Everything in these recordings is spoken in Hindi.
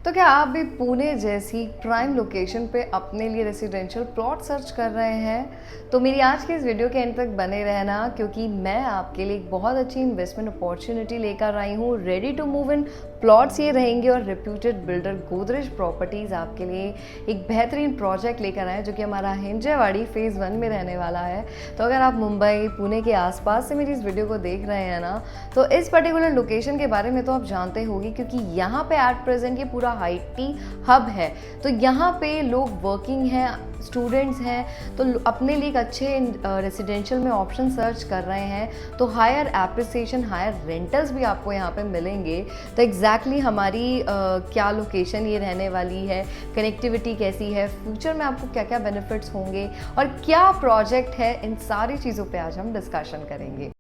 तो क्या आप भी पुणे जैसी प्राइम लोकेशन पे अपने लिए रेसिडेंशियल प्लॉट सर्च कर रहे हैं? तो मेरी आज के इस वीडियो के एंड तक बने रहना, क्योंकि मैं आपके लिए एक बहुत अच्छी इन्वेस्टमेंट अपॉर्चुनिटी लेकर आई हूँ। Ready to move in plots ये रहेंगे और रेप्यूटेड बिल्डर गोदरेज प्रॉपर्टीज़ आपके लिए एक बेहतरीन प्रोजेक्ट लेकर आए जो कि हमारा हिंजेवाड़ी फेज़ 1 में रहने वाला है। तो अगर आप मुंबई पुणे के आसपास से मेरी इस वीडियो को देख रहे हैं ना, तो इस पर्टिकुलर लोकेशन के बारे में तो आप जानते होंगे, क्योंकि यहाँ पे एट प्रेजेंट ये पूरा IT हब है। तो यहाँ पे लोग वर्किंग हैं, स्टूडेंट्स हैं, तो अपने लिए एक अच्छे रेसिडेंशियल में ऑप्शन सर्च कर रहे हैं। तो हायर एप्रिसिएशन, हायर रेंटल्स भी आपको यहाँ पे मिलेंगे। तो एग्जैक्टली हमारी क्या लोकेशन ये रहने वाली है, कनेक्टिविटी कैसी है, फ्यूचर में आपको क्या क्या बेनिफिट्स होंगे और क्या प्रोजेक्ट है, इन सारी चीज़ों पे आज हम डिस्कशन करेंगे।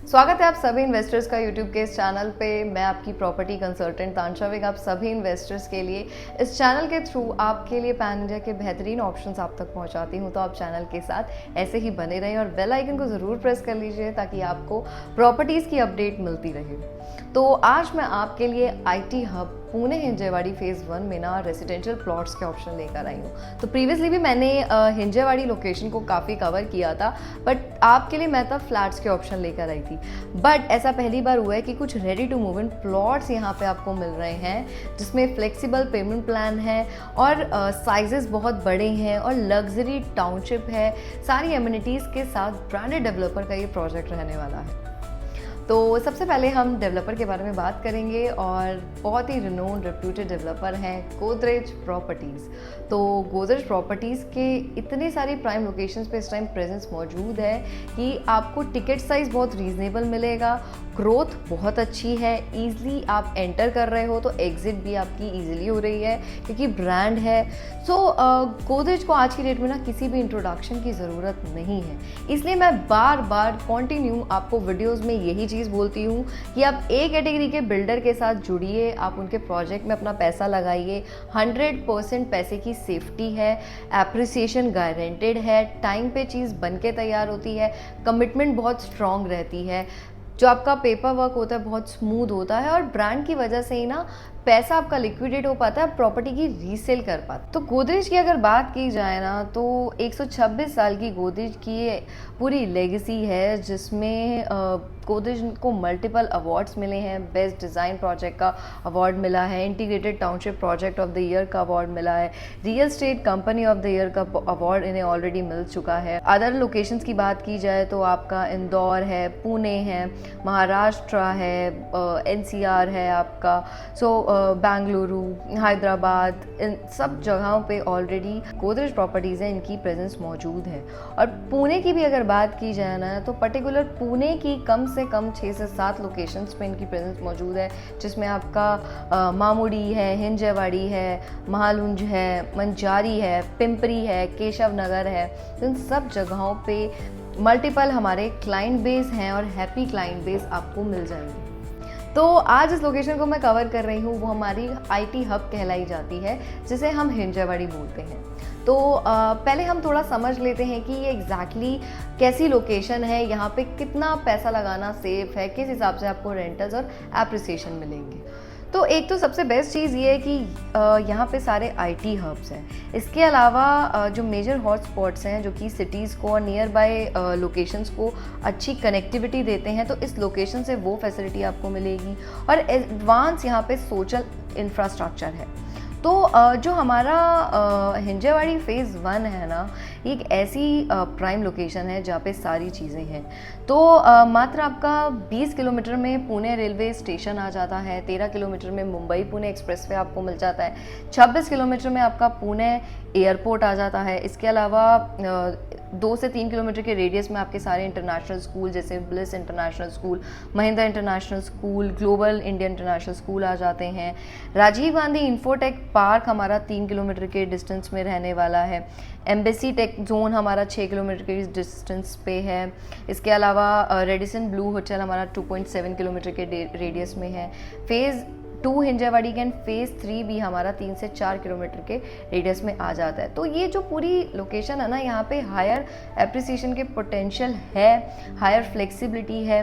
स्वागत है आप सभी इन्वेस्टर्स का यूट्यूब के इस चैनल पे। मैं आपकी प्रॉपर्टी कंसल्टेंट तानशा बेग आप सभी इन्वेस्टर्स के लिए इस चैनल के थ्रू आपके लिए पैन इंडिया के बेहतरीन ऑप्शंस आप तक पहुंचाती हूं। तो आप चैनल के साथ ऐसे ही बने रहें और बेल आइकन को ज़रूर प्रेस कर लीजिए ताकि आपको प्रॉपर्टीज़ की अपडेट मिलती रहे। तो आज मैं आपके लिए IT hub Pune Hinjewadi phase 1 में ना रेसिडेंशियल प्लॉट्स के ऑप्शन लेकर आई हूँ। तो प्रीवियसली भी मैंने हिंजेवाड़ी लोकेशन को काफ़ी कवर किया था, बट आपके लिए मैं तब फ्लैट्स के ऑप्शन लेकर आई थी। बट ऐसा पहली बार हुआ है कि कुछ ready to move in plots यहाँ पे आपको मिल रहे हैं, जिसमें फ्लेक्सिबल पेमेंट प्लान है और साइजेस बहुत बड़े हैं और लग्जरी टाउनशिप है। सारी एमिनिटीज़ के साथ ब्रांडेड डेवलपर का ये प्रोजेक्ट रहने वाला है। तो सबसे पहले हम डेवलपर के बारे में बात करेंगे और बहुत ही रिनोन रेप्यूटेड डेवलपर हैं गोदरेज प्रॉपर्टीज़। तो गोदरेज प्रॉपर्टीज़ के इतने सारी प्राइम लोकेशंस पे इस टाइम प्रेजेंस मौजूद है कि आपको टिकट साइज़ बहुत रीज़नेबल मिलेगा, ग्रोथ बहुत अच्छी है, ईज़िली आप एंटर कर रहे हो तो एग्ज़िट भी आपकी ईज़िली हो रही है क्योंकि ब्रांड है। सो गोदरेज को आज की डेट में ना किसी भी इंट्रोडक्शन की ज़रूरत नहीं है। इसलिए मैं बार बार कॉन्टिन्यू आपको वीडियोज़ में यही चीज़ बोलती हूँ कि आप ए कैटेगरी के बिल्डर के साथ जुड़िए, आप उनके प्रोजेक्ट में अपना पैसा लगाइए। 100% पैसे की सेफ्टी है, एप्रिसिएशन गारंटेड है, टाइम पे चीज़ बन के तैयार होती है, कमिटमेंट बहुत स्ट्रॉन्ग रहती है, जो आपका पेपर वर्क होता है बहुत स्मूथ होता है और ब्रांड की वजह से ही ना पैसा आपका लिक्विडेट हो पाता है, प्रॉपर्टी की रीसेल कर पाता है। तो गोदरेज की अगर बात की जाए ना, तो 126 साल की गोदरेज की पूरी लेगेसी है, जिसमें गोदरेज को मल्टीपल अवार्ड्स मिले हैं। बेस्ट डिज़ाइन प्रोजेक्ट का अवार्ड मिला है, integrated township project of the year का अवार्ड मिला है, real estate company of the year का अवार्ड इन्हें ऑलरेडी मिल चुका है। अदर लोकेशंस की बात की जाए तो आपका इंदौर है, पुणे है, महाराष्ट्र है, NCR है आपका, बेंगलुरु, हैदराबाद, इन सब जगहों पे ऑलरेडी गोदरेज प्रॉपर्टीज़ हैं, इनकी प्रेजेंस मौजूद है। और पुणे की भी अगर बात की जाए ना, तो पर्टिकुलर पुणे की कम से कम 6 से 7 लोकेशंस पे इनकी प्रेजेंस मौजूद है, जिसमें आपका मामुडी है, हिंजेवाड़ी है, महालुंज है, मंजारी है, पिंपरी है, केशव नगर है। तो इन सब जगहों पे मल्टीपल हमारे क्लाइंट बेस हैं और हैप्पी क्लाइंट बेस आपको मिल जाएंगे। तो आज इस लोकेशन को मैं कवर कर रही हूँ, वो हमारी IT हब कहलाई जाती है, जिसे हम हिंजेवाड़ी बोलते हैं। तो पहले हम थोड़ा समझ लेते हैं कि ये एग्जैक्टली कैसी लोकेशन है, यहाँ पे कितना पैसा लगाना सेफ है, किस हिसाब से आपको रेंटल्स और एप्रिसिएशन मिलेंगे। तो एक तो सबसे बेस्ट चीज़ ये है कि यहाँ पे सारे IT हब्स हैं। इसके अलावा जो मेजर हॉट स्पॉट्स हैं, जो कि सिटीज़ को और नियर बाय लोकेशंस को अच्छी कनेक्टिविटी देते हैं, तो इस लोकेशन से वो फैसिलिटी आपको मिलेगी। और एडवांस यहाँ पे सोशल इंफ्रास्ट्रक्चर है। तो जो हमारा हिंजेवाड़ी फेज़ 1 है ना, एक ऐसी प्राइम लोकेशन है जहाँ पे सारी चीज़ें हैं। तो मात्र आपका 20 किलोमीटर में पुणे रेलवे स्टेशन आ जाता है, 13 किलोमीटर में मुंबई पुणे एक्सप्रेसवे आपको मिल जाता है, 26 किलोमीटर में आपका पुणे एयरपोर्ट आ जाता है। इसके अलावा 2 से 3 किलोमीटर के रेडियस में आपके सारे इंटरनेशनल स्कूल जैसे Bliss international school, Mahindra international school, global Indian international school आ जाते हैं। राजीव गांधी इंफोटेक पार्क हमारा 3 किलोमीटर के डिस्टेंस में रहने वाला है। एम्बेसी टेक जोन हमारा 6 किलोमीटर के डिस्टेंस पे है। इसके अलावा रेडिसन ब्लू होटल हमारा 2.7 किलोमीटर के रेडियस में है। फेज़ 2 हिंजावाड़ी एंड फेज़ 3 भी हमारा 3 से 4 किलोमीटर के रेडियस में आ जाता है। तो ये जो पूरी लोकेशन है ना, यहाँ पे हायर एप्रिसिएशन के पोटेंशियल है, हायर फ्लेक्सिबिलिटी है,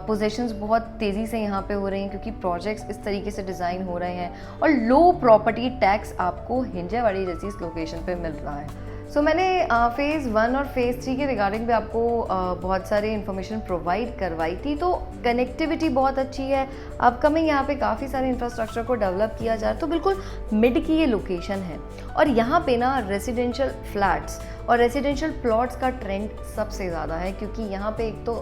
पोजेशंस बहुत तेज़ी से यहाँ पे हो रही हैं क्योंकि प्रोजेक्ट्स इस तरीके से डिज़ाइन हो रहे हैं, और लो प्रॉपर्टी टैक्स आपको हिंजावाड़ी जैसी इस लोकेशन पे मिल रहा है। सो मैंने फ़ेज़ 1 और फ़ेज़ 3 के रिगार्डिंग भी आपको बहुत सारी इन्फॉर्मेशन प्रोवाइड करवाई थी। तो कनेक्टिविटी बहुत अच्छी है, अपकमिंग यहाँ पे काफ़ी सारे इंफ्रास्ट्रक्चर को डेवलप किया जा रहा है, तो बिल्कुल मिड की ये लोकेशन है। और यहाँ पे ना रेजिडेंशियल फ्लैट्स और रेजिडेंशियल प्लॉट्स का ट्रेंड सबसे ज़्यादा है, क्योंकि यहाँ पे एक तो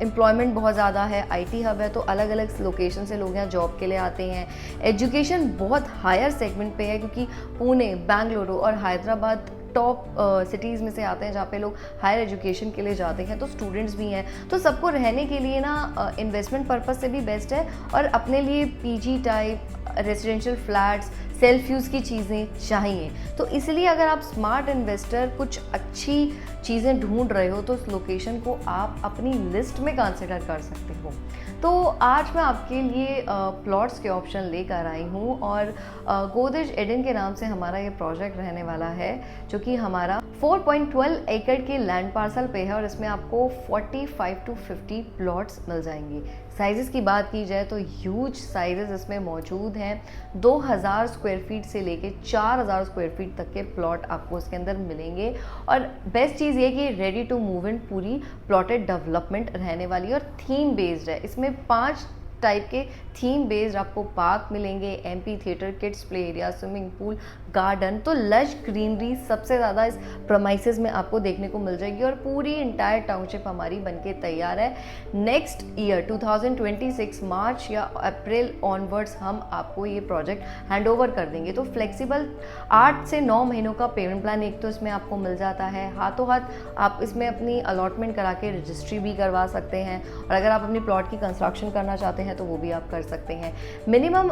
एम्प्लॉयमेंट बहुत ज़्यादा है, आईटी हब है, तो अलग अलग लोकेशन से लोग यहाँ जॉब के लिए आते हैं। एजुकेशन बहुत हायर सेगमेंट पे है, क्योंकि पुणे, बेंगलुरु और हैदराबाद टॉप सिटीज़ में से आते हैं जहाँ पे लोग हायर एजुकेशन के लिए जाते हैं, तो स्टूडेंट्स भी हैं। तो सबको रहने के लिए ना इन्वेस्टमेंट पर्पस से भी बेस्ट है, और अपने लिए PG type residential flats, self use की चीज़ें चाहिए। तो इसलिए अगर आप स्मार्ट इन्वेस्टर कुछ अच्छी चीज़ें ढूंढ रहे हो तो उस लोकेशन को आप अपनी लिस्ट में कंसिडर कर सकते हो। तो आज मैं आपके लिए प्लॉट्स के ऑप्शन लेकर आई हूँ, और गोदरेज एडन के नाम से हमारा ये प्रोजेक्ट रहने वाला है, जो कि हमारा 4.12 एकड़ के लैंड पार्सल पे है, और इसमें आपको 45 to 50 प्लॉट्स मिल जाएंगे। साइज़ेस की बात की जाए तो ह्यूज साइजेस इसमें मौजूद हैं। 2000 स्क्वायर फीट से लेके 4000 स्क्वायर फीट तक के प्लॉट आपको इसके अंदर मिलेंगे। और बेस्ट चीज़ ये कि रेडी टू मूव इन पूरी प्लॉटेड डेवलपमेंट रहने वाली है, और थीम बेस्ड है। इसमें 5 टाइप के थीम बेस्ड आपको पार्क मिलेंगे, amphi theatre, kids play area, swimming pool, garden. तो लश ग्रीनरी सबसे ज़्यादा इस प्रमाइसेस में आपको देखने को मिल जाएगी, और पूरी इंटायर टाउनशिप हमारी बनके तैयार है। नेक्स्ट ईयर 2026 मार्च या अप्रैल ऑनवर्ड्स हम आपको ये प्रोजेक्ट हैंड ओवर कर देंगे। तो फ्लेक्सिबल 8 से 9 महीनों का पेमेंट प्लान एक तो इसमें आपको मिल जाता है। हाथों हाथ आप इसमें अपनी अलॉटमेंट करा के रजिस्ट्री भी करवा सकते हैं, और अगर आप अपनी प्लॉट की कंस्ट्रक्शन करना चाहते हैं तो वो भी आप कर सकते हैं। मिनिमम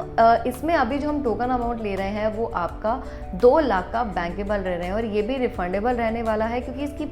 इसमें अभी जो हम टोकन अमाउंट ले रहे हैं वो आपका 2 लाख का बैंकेबल रह रहे हैं, और ये भी रिफंडेबल रहने वाला है, क्योंकि इसकी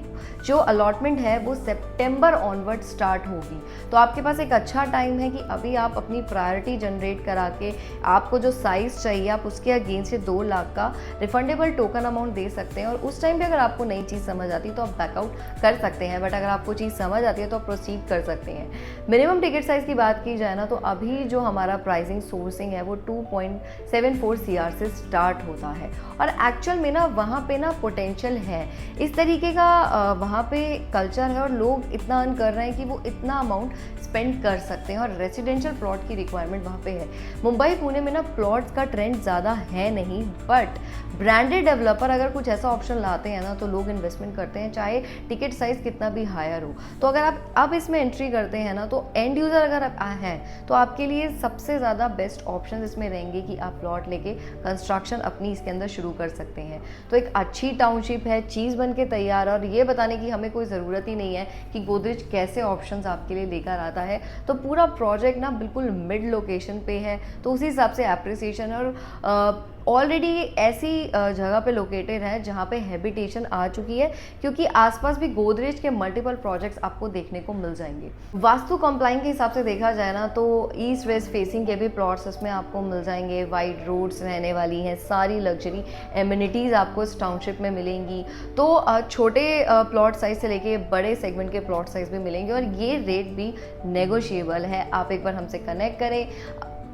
जो अलॉटमेंट है वो सितंबर ऑनवर्ड स्टार्ट होगी। तो आपके पास एक अच्छा टाइम है कि अभी आप अपनी प्रायोरिटी जनरेट करा के आपको जो साइज़ चाहिए आप उसके अगेंस्ट से 2 लाख का रिफंडेबल टोकन अमाउंट दे सकते हैं। और उस टाइम पे अगर आपको नई चीज़ समझ आती है तो आप बैकआउट कर सकते हैं, बट अगर आपको चीज़ समझ आती है तो आप प्रोसीड कर सकते हैं। मिनिमम टिकट साइज़ की बात की जाए ना, तो अभी जो हमारा प्राइसिंग सोर्सिंग है वो 2.74 CR से स्टार्ट होता है, और एक्चुअल में ना वहाँ पे ना पोटेंशियल है। इस तरीके का वहाँ पे कल्चर है, और लोग इतना अर्न कर रहे हैं कि वो इतना अमाउंट स्पेंड कर सकते हैं, और रेजिडेंशियल प्लॉट की रिक्वायरमेंट वहाँ पे है। मुंबई पुणे में ना प्लॉट्स का ट्रेंड ज़्यादा है नहीं, बट ब्रांडेड डेवलपर अगर कुछ ऐसा ऑप्शन लाते हैं ना तो लोग इन्वेस्टमेंट करते हैं, चाहे टिकट साइज़ कितना भी हायर हो। तो अगर आप अब इसमें एंट्री करते हैं ना, तो एंड यूज़र अगर आप हैं तो आपके लिए सबसे ज़्यादा बेस्ट ऑप्शन इसमें रहेंगे कि आप प्लॉट लेके कंस्ट्रक्शन अपनी इसके अंदर शुरू कर सकते हैं। तो एक अच्छी टाउनशिप है, चीज़ बन के तैयार, और ये बताने की हमें कोई ज़रूरत ही नहीं है कि गोदरेज कैसे ऑप्शंस आपके लिए लेकर आता है। तो पूरा प्रोजेक्ट ना बिल्कुल मिड लोकेशन पे है, तो उसी हिसाब से एप्रिसिएशन, और ऑलरेडी ऐसी जगह पे लोकेटेड है जहाँ पे हैबिटेशन आ चुकी है, क्योंकि आसपास भी गोदरेज के मल्टीपल प्रोजेक्ट्स आपको देखने को मिल जाएंगे। वास्तु कंप्लाइंग के हिसाब से देखा जाए ना, तो ईस्ट वेस्ट फेसिंग के भी प्लॉट्स इसमें आपको मिल जाएंगे। वाइड रोड्स रहने वाली हैं, सारी लग्जरी एमिनिटीज़ आपको इस टाउनशिप में मिलेंगी। तो छोटे प्लॉट साइज से लेके बड़े सेगमेंट के प्लॉट साइज भी मिलेंगे, और ये रेट भी नेगोशिएबल है। आप एक बार हमसे कनेक्ट करें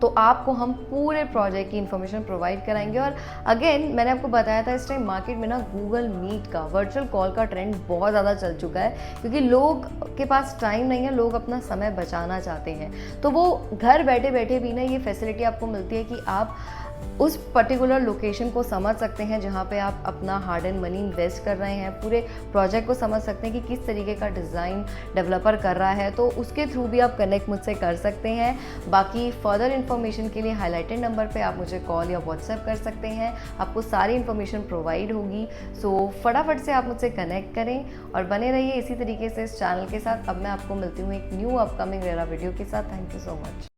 तो आपको हम पूरे प्रोजेक्ट की इन्फॉर्मेशन प्रोवाइड कराएंगे। और अगेन मैंने आपको बताया था, इस टाइम मार्केट में ना गूगल मीट का, वर्चुअल कॉल का ट्रेंड बहुत ज़्यादा चल चुका है, क्योंकि लोग के पास टाइम नहीं है, लोग अपना समय बचाना चाहते हैं। तो वो घर बैठे बैठे भी ना ये फैसिलिटी आपको मिलती है कि आप उस पर्टिकुलर लोकेशन को समझ सकते हैं जहाँ पे आप अपना हार्ड एंड मनी इन्वेस्ट कर रहे हैं, पूरे प्रोजेक्ट को समझ सकते हैं कि किस तरीके का डिज़ाइन डेवलपर कर रहा है। तो उसके थ्रू भी आप कनेक्ट मुझसे कर सकते हैं। बाकी फर्दर इन्फॉर्मेशन के लिए हाईलाइटेड नंबर पे आप मुझे कॉल या व्हाट्सएप कर सकते हैं, आपको सारी इन्फॉर्मेशन प्रोवाइड होगी। सो फटाफट से आप मुझसे कनेक्ट करें और बने रहिए इसी तरीके से इस चैनल के साथ। अब मैं आपको मिलती हूँ एक न्यू अपकमिंग रेरा वीडियो के साथ। Thank you so much.